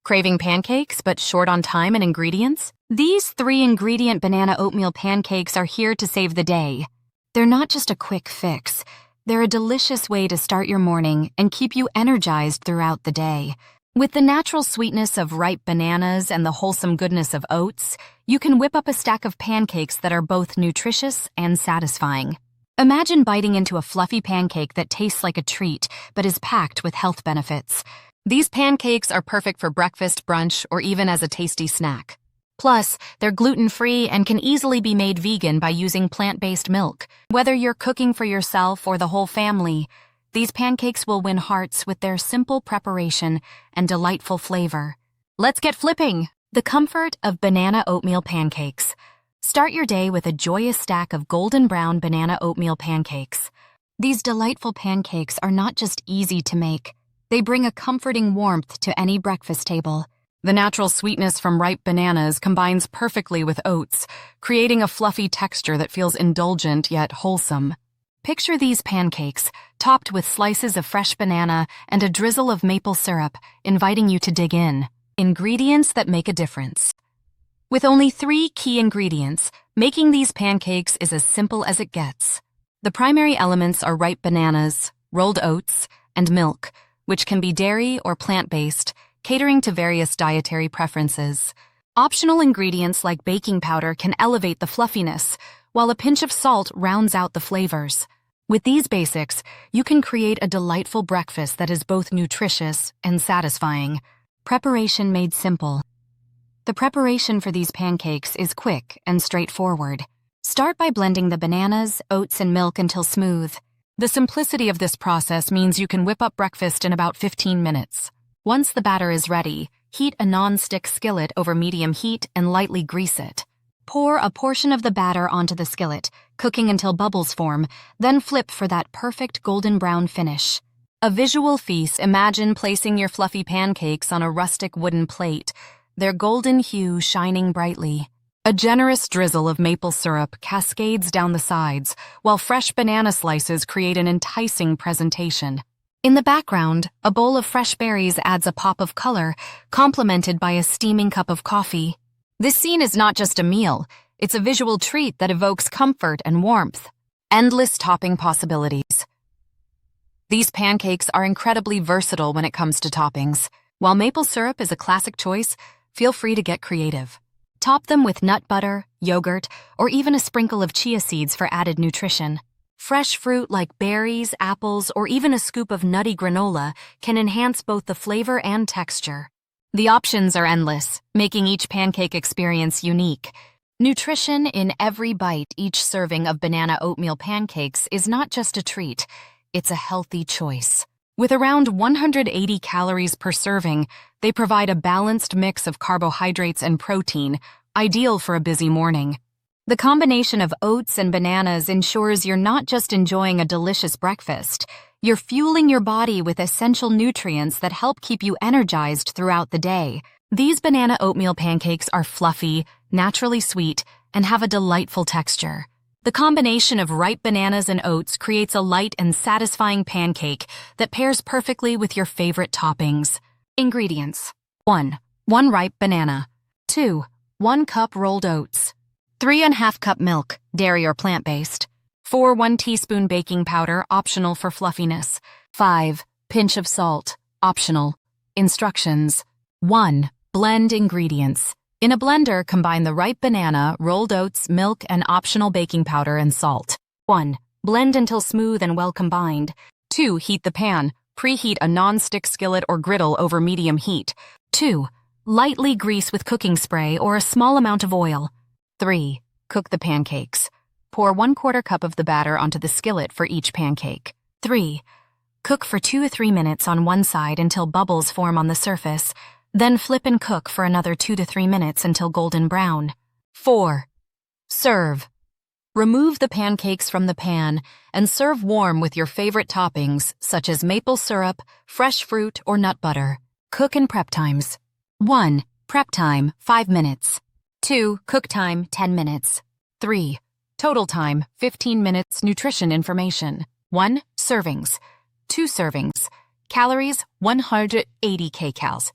Craving pancakes but short on time and ingredients? These 3-ingredient banana oatmeal pancakes are here to save the day. They're not just a quick fix. They're a delicious way to start your morning and keep you energized throughout the day. With the natural sweetness of ripe bananas and the wholesome goodness of oats, you can whip up a stack of pancakes that are both nutritious and satisfying. Imagine biting into a fluffy pancake that tastes like a treat but is packed with health benefits. These pancakes are perfect for breakfast, brunch, or even as a tasty snack. Plus, they're gluten-free and can easily be made vegan by using plant-based milk. Whether you're cooking for yourself or the whole family, these pancakes will win hearts with their simple preparation and delightful flavor. Let's get flipping! The comfort of banana oatmeal pancakes. Start your day with a joyous stack of golden brown banana oatmeal pancakes. These delightful pancakes are not just easy to make. They bring a comforting warmth to any breakfast table. The natural sweetness from ripe bananas combines perfectly with oats, creating a fluffy texture that feels indulgent yet wholesome. Picture these pancakes, topped with slices of fresh banana and a drizzle of maple syrup, inviting you to dig in. Ingredients that make a difference. With only 3 key ingredients, making these pancakes is as simple as it gets. The primary elements are ripe bananas, rolled oats, and milk, which can be dairy or plant-based, catering to various dietary preferences. Optional ingredients like baking powder can elevate the fluffiness, while a pinch of salt rounds out the flavors. With these basics, you can create a delightful breakfast that is both nutritious and satisfying. Preparation made simple. The preparation for these pancakes is quick and straightforward. Start by blending the bananas, oats, and milk until smooth. The simplicity of this process means you can whip up breakfast in about 15 minutes. Once the batter is ready, heat a non-stick skillet over medium heat and lightly grease it. Pour a portion of the batter onto the skillet, cooking until bubbles form, then flip for that perfect golden brown finish. A visual feast. Imagine placing your fluffy pancakes on a rustic wooden plate, their golden hue shining brightly. A generous drizzle of maple syrup cascades down the sides, while fresh banana slices create an enticing presentation. In the background, a bowl of fresh berries adds a pop of color, complemented by a steaming cup of coffee. This scene is not just a meal, it's a visual treat that evokes comfort and warmth. Endless topping possibilities. These pancakes are incredibly versatile when it comes to toppings. While maple syrup is a classic choice, feel free to get creative. Top them with nut butter, yogurt, or even a sprinkle of chia seeds for added nutrition. Fresh fruit like berries, apples, or even a scoop of nutty granola can enhance both the flavor and texture. The options are endless, making each pancake experience unique. Nutrition in every bite. Each serving of banana oatmeal pancakes is not just a treat, it's a healthy choice. With around 180 calories per serving, they provide a balanced mix of carbohydrates and protein, ideal for a busy morning. The combination of oats and bananas ensures you're not just enjoying a delicious breakfast, you're fueling your body with essential nutrients that help keep you energized throughout the day. These banana oatmeal pancakes are fluffy, naturally sweet, and have a delightful texture. The combination of ripe bananas and oats creates a light and satisfying pancake that pairs perfectly with your favorite toppings. Ingredients. 1. 1 ripe banana. 2. 1 cup rolled oats. 3½ cup milk, dairy or plant-based. 4. 1 teaspoon baking powder, optional for fluffiness. 5. Pinch of salt, optional. Instructions. 1. Blend ingredients. In a blender, combine the ripe banana, rolled oats, milk, and optional baking powder and salt. 1. Blend until smooth and well combined. 2. Heat the pan. Preheat a non-stick skillet or griddle over medium heat. 2. Lightly grease with cooking spray or a small amount of oil. 3. Cook the pancakes. Pour 1/4 cup of the batter onto the skillet for each pancake. 3. Cook for 2 to 3 minutes on one side until bubbles form on the surface. Then flip and cook for another 2 to 3 minutes until golden brown. 4. Serve. Remove the pancakes from the pan and serve warm with your favorite toppings such as maple syrup, fresh fruit, or nut butter. Cook and prep times. 1. Prep time, 5 minutes. 2. Cook time, 10 minutes. 3. Total time, 15 minutes. Nutrition information. 1. Servings. 2 servings. Calories, 180 kcals.